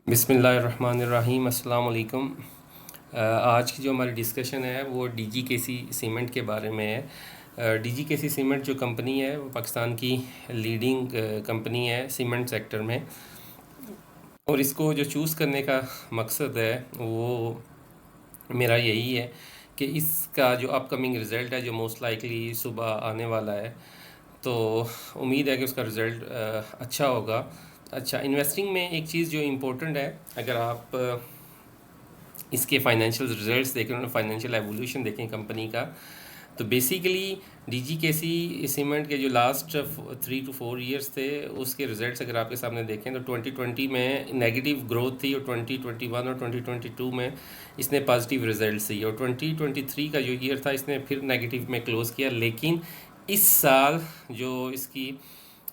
बिस्मिल्लाहिर्रहमानिर्रहीम अस्सलाम वालेकुम। आज की जो हमारी डिस्कशन है वो डीजीकेसी सीमेंट के बारे में है। डीजीकेसी सीमेंट जो कंपनी है वो पाकिस्तान की लीडिंग कंपनी है सीमेंट सेक्टर में, और इसको जो चूज़ करने का मकसद है वो मेरा यही है कि इसका जो अपकमिंग रिज़ल्ट है जो मोस्ट लाइकली सुबह आने वाला है, तो उम्मीद है कि उसका रिज़ल्ट अच्छा होगा। अच्छा, इन्वेस्टिंग में एक चीज़ जो इम्पोर्टेंट है, अगर आप इसके फाइनेंशियल रिजल्ट्स देखें, फाइनेंशियल एवोल्यूशन देखें कंपनी का, तो बेसिकली डीजीकेसी सीमेंट के जो लास्ट 3 to 4 ईयर्स थे उसके रिजल्ट्स अगर आपके सामने देखें तो 2020 में नेगेटिव ग्रोथ थी, और 2021 और 2022 में इसने पॉजिटिव रिजल्ट्स दी, और 2023 का जो ईयर था इसने फिर नेगेटिव में क्लोज़ किया। लेकिन इस साल जो इसकी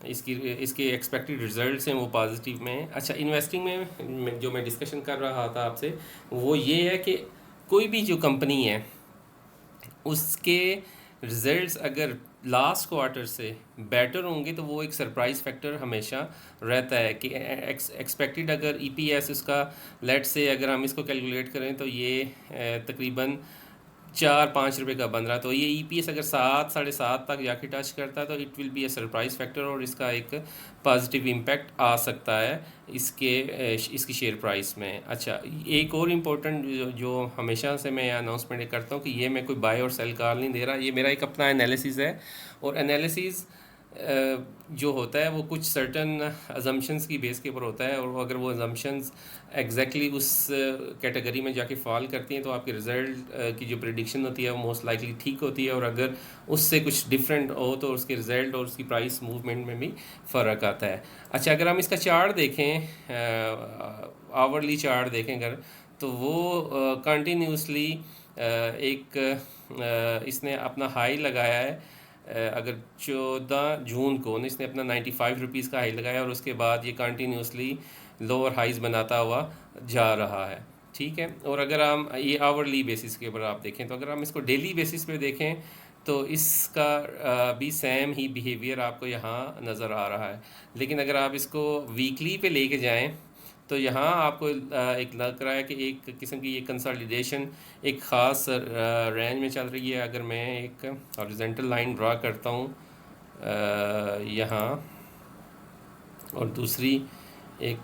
इसकी इसके एक्सपेक्टेड रिजल्ट्स हैं वो पॉजिटिव में हैं। अच्छा, इन्वेस्टिंग में जो मैं डिस्कशन कर रहा था आपसे वो ये है कि कोई भी जो कंपनी है उसके रिजल्ट्स अगर लास्ट क्वार्टर से बेटर होंगे तो वो एक सरप्राइज फैक्टर हमेशा रहता है कि एक्सपेक्टेड अगर ईपीएस उसका, लेट से अगर हम इसको कैलकुलेट करें तो ये तकरीबन 4-5 रुपए का बन रहा, तो ये ईपीएस अगर 7-7.5 तक जाके टच करता है तो it will be a surprise factor, और इसका एक पॉजिटिव इम्पैक्ट आ सकता है इसकी शेयर प्राइस में। अच्छा, एक और इम्पोर्टेंट जो हमेशा से मैं अनाउंसमेंट करता हूँ कि ये मैं कोई बाय और सेल कॉल नहीं दे रहा, ये मेरा एक अपना एनालिसिस है, और एनालिसिस जो होता है वो कुछ सर्टन अजम्पशंस की बेस के ऊपर होता है, और अगर वो अजम्पशंस एग्जैक्टली उस कैटेगरी में जाके फॉल करती हैं तो आपके रिज़ल्ट की जो प्रिडिक्शन होती है वो मोस्ट लाइकली ठीक होती है, और अगर उससे कुछ डिफरेंट हो तो उसके रिज़ल्ट और उसकी प्राइस मूवमेंट में भी फ़र्क आता है। अच्छा, अगर हम इसका चार्ट देखें, आवरली चार्ट देखें अगर, तो वो कंटिन्यूसली एक इसने अपना हाई लगाया है। अगर 14 जून को इसने अपना 95 रुपीज़ का हाई लगाया, और उसके बाद ये कंटिन्यूसली लोअर हाइज बनाता हुआ जा रहा है। ठीक है, और अगर हम ये आवरली बेसिस के ऊपर आप देखें, तो अगर हम इसको डेली बेसिस पे देखें तो इसका भी सेम ही बिहेवियर आपको यहाँ नज़र आ रहा है। लेकिन अगर आप इसको वीकली पे लेके जाएं तो यहाँ आपको एक लग रहा है कि एक किस्म की ये कंसोलिडेशन एक ख़ास रेंज में चल रही है। अगर मैं एक हॉरिजॉन्टल लाइन ड्रा करता हूँ यहाँ, और दूसरी एक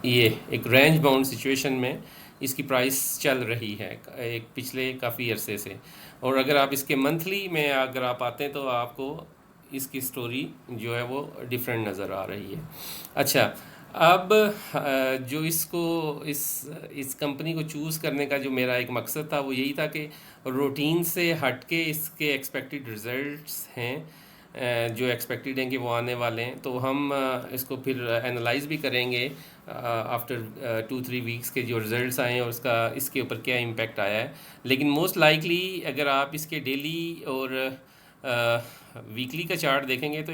ये एक रेंज बाउंड सिचुएशन में इसकी प्राइस चल रही है एक पिछले काफ़ी अरसे से, और अगर आप इसके मंथली में अगर आप आते हैं तो आपको इसकी स्टोरी जो है वो डिफरेंट नज़र आ रही है। अच्छा, अब जो इसको इस कंपनी को चूज़ करने का जो मेरा एक मकसद था वो यही था कि रूटीन से हट के इसके एक्सपेक्टेड रिजल्ट्स हैं जो एक्सपेक्टेड हैं कि वो आने वाले हैं, तो हम इसको फिर एनालाइज भी करेंगे आफ्टर 2-3 वीक्स के जो रिज़ल्ट्स आए हैं और उसका इसके ऊपर क्या इम्पेक्ट आया है। लेकिन मोस्ट लाइकली अगर आप इसके डेली और वीकली का चार्ट देखेंगे तो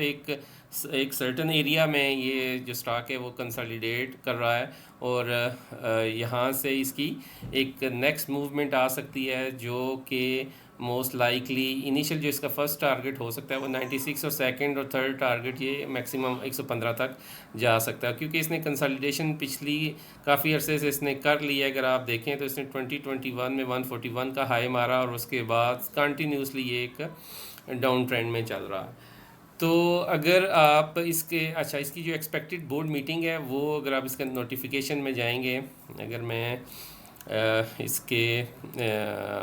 एक सर्टन एरिया में ये जो स्टॉक है वो कंसोलिडेट कर रहा है, और यहाँ से इसकी एक नेक्स्ट मूवमेंट आ सकती है जो कि मोस्ट लाइकली इनिशियल जो इसका फर्स्ट टारगेट हो सकता है वो 96, और सेकंड और थर्ड टारगेट ये मैक्सिमम 115 तक जा सकता है, क्योंकि इसने कंसोलिडेशन पिछली काफ़ी अरसे से इसने कर लिया है। अगर आप देखें तो इसने 2021 में 141 का हाई मारा, और उसके बाद कंटिन्यूसली ये एक डाउन ट्रेंड में चल रहा है। तो अगर आप इसके, अच्छा, इसकी जो एक्सपेक्टेड बोर्ड मीटिंग है वो अगर आप इसका नोटिफिकेशन में जाएंगे, अगर मैं इसके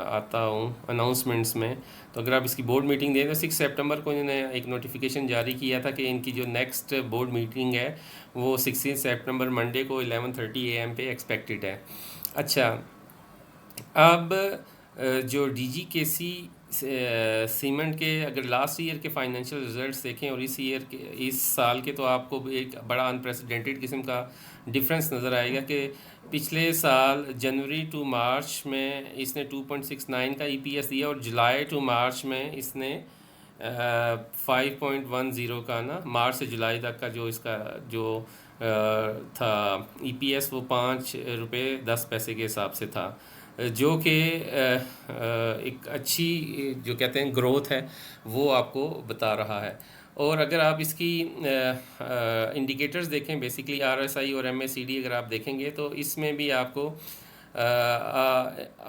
आता हूँ अनाउंसमेंट्स में, तो अगर आप इसकी बोर्ड मीटिंग दें तो 6 सितंबर को इन्होंने एक नोटिफिकेशन जारी किया था कि इनकी जो नेक्स्ट बोर्ड मीटिंग है वो 16 सितंबर मंडे को 11:30 AM पे एक्सपेक्टेड है। अच्छा, अब जो डीजीकेसी सीमेंट के अगर लास्ट ईयर के फाइनेंशियल रिजल्ट्स देखें और इस साल के, तो आपको एक बड़ा अनप्रेसिडेंटेड किस्म का डिफरेंस नज़र आएगा कि पिछले साल जनवरी टू मार्च में इसने 2.69 का ईपीएस दिया, और जुलाई टू मार्च में इसने 5.10 का ना, मार्च से जुलाई तक का जो इसका जो था ईपीएस वो 5 रुपये 10 पैसे के हिसाब से था, जो कि एक अच्छी जो कहते हैं ग्रोथ है वो आपको बता रहा है। और अगर आप इसकी इंडिकेटर्स देखें, बेसिकली आरएसआई और एमएसीडी अगर आप देखेंगे तो इसमें भी आपको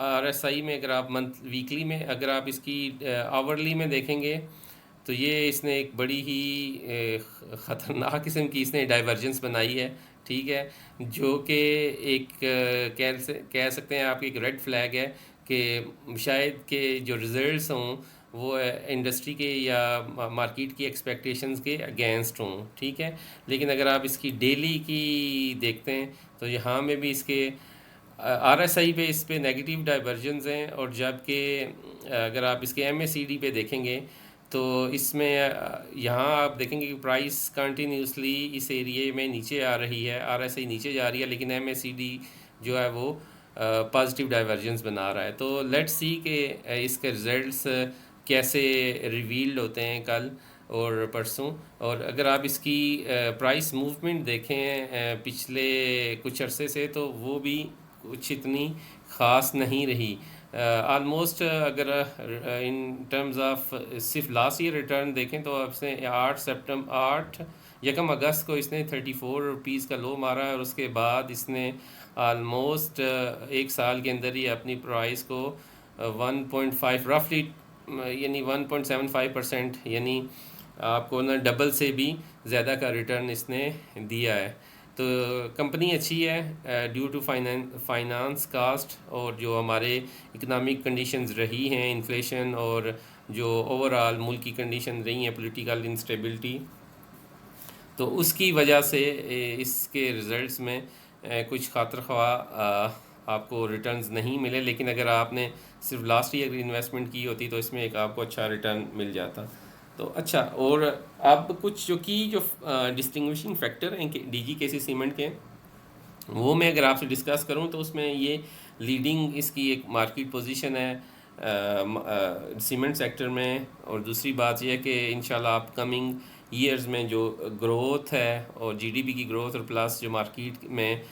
आरएसआई में अगर आप मंथ वीकली में अगर आप इसकी आवरली में देखेंगे तो ये इसने एक बड़ी ही ख़तरनाक किस्म की इसने डाइवर्जेंस बनाई है, ठीक है, जो कि एक कह सकते हैं आप एक रेड फ्लैग है कि शायद के जो रिज़ल्ट्स हों वो इंडस्ट्री के या मार्केट की एक्सपेक्टेशंस के अगेंस्ट हों, ठीक है। लेकिन अगर आप इसकी डेली की देखते हैं तो यहाँ में भी इसके आरएसआई पे इस पे नेगेटिव डाइवर्जेंस हैं, और जबकि अगर आप इसके एमएसीडी पे देखेंगे तो इसमें यहाँ आप देखेंगे कि प्राइस कंटिन्यूसली इस एरिए में नीचे आ रही है, आरएसआई नीचे जा रही है, लेकिन एमएसीडी जो है वो पॉजिटिव डाइवर्जेंस बना रहा है। तो लेट्स सी कि इसके रिजल्ट्स कैसे रिवील्ड होते हैं कल और परसों। और अगर आप इसकी प्राइस मूवमेंट देखें पिछले कुछ अरसे से तो वो भी कुछ इतनी ख़ास नहीं रही। ऑलमोस्ट अगर इन टर्म्स ऑफ सिर्फ लास्ट ईयर रिटर्न देखें तो आपसे 8 यकम अगस्त को इसने 34 रुपीज़ का लो मारा है, और उसके बाद इसने ऑलमोस्ट एक साल के अंदर ही अपनी प्राइस को 1.5 रफली यानी 1.75% यानी आपको ना डबल से भी ज़्यादा का रिटर्न इसने दिया है। तो कंपनी अच्छी है ड्यू टू फाइनेंस कास्ट और जो हमारे इकोनॉमिक कंडीशंस रही हैं, इन्फ्लेशन और जो ओवरऑल मुल्क की कंडीशन रही हैं, पॉलिटिकल इंस्टेबिलिटी, तो उसकी वजह से इसके रिज़ल्ट्स में कुछ खातर ख्वाह आपको रिटर्न्स नहीं मिले। लेकिन अगर आपने सिर्फ लास्ट ईयर इन्वेस्टमेंट की होती तो इसमें एक आपको अच्छा रिटर्न मिल जाता। तो अच्छा, और अब कुछ जो डिस्टिंग्विशिंग फैक्टर हैं डीजीकेसी सीमेंट के, वो मैं अगर आपसे डिस्कस करूं तो उसमें ये लीडिंग इसकी एक मार्केट पोजीशन है सीमेंट सेक्टर में। और दूसरी बात यह है कि इंशाल्लाह अपकमिंग ईयर्स में जो ग्रोथ है और जीडीपी की ग्रोथ और प्लस जो मार्केट में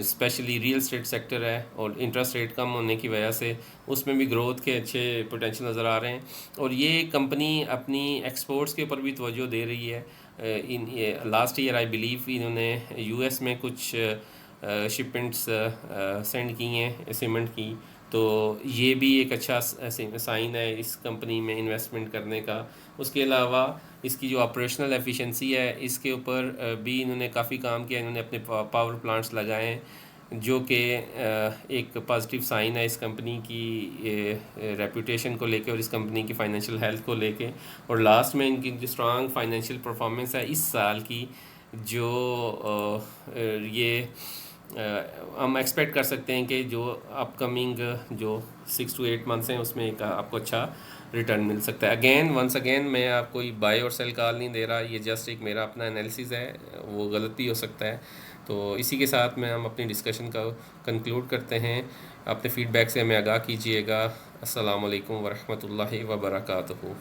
स्पेशली रियल एस्टेट सेक्टर है और इंटरेस्ट रेट कम होने की वजह से उसमें भी ग्रोथ के अच्छे पोटेंशियल नज़र आ रहे हैं। और ये कंपनी अपनी एक्सपोर्ट्स के ऊपर भी तवज्जो दे रही है। In last year I believe इन्होंने यूएस में कुछ शिपमेंट्स सेंड की हैं सीमेंट की, तो ये भी एक अच्छा साइन है इस कंपनी में इन्वेस्टमेंट करने का। उसके अलावा इसकी जो ऑपरेशनल एफिशिएंसी है इसके ऊपर भी इन्होंने काफ़ी काम किया। इन्होंने अपने पावर प्लांट्स लगाए हैं जो कि एक पॉजिटिव साइन है इस कंपनी की रेपुटेशन को लेके और इस कंपनी की फाइनेंशियल हेल्थ को लेके। और लास्ट में इनकी जो स्ट्रांग फाइनेंशियल परफॉर्मेंस है इस साल की, जो ये हम एक्सपेक्ट कर सकते हैं कि जो अपकमिंग जो 6 to 8 मंथ्स हैं उसमें एक आपको अच्छा रिटर्न मिल सकता है। वंस अगेन मैं आपको कोई बाय और सेल कॉल नहीं दे रहा, ये जस्ट एक मेरा अपना एनालिसिस है, वो गलत भी हो सकता है। तो इसी के साथ में हम अपनी डिस्कशन का कंक्लूड करते हैं। अपने फीडबैक से हमें आगाह कीजिएगा। अस्सलाम वालेकुम वरहमतुल्लाहि वबरकातुहू।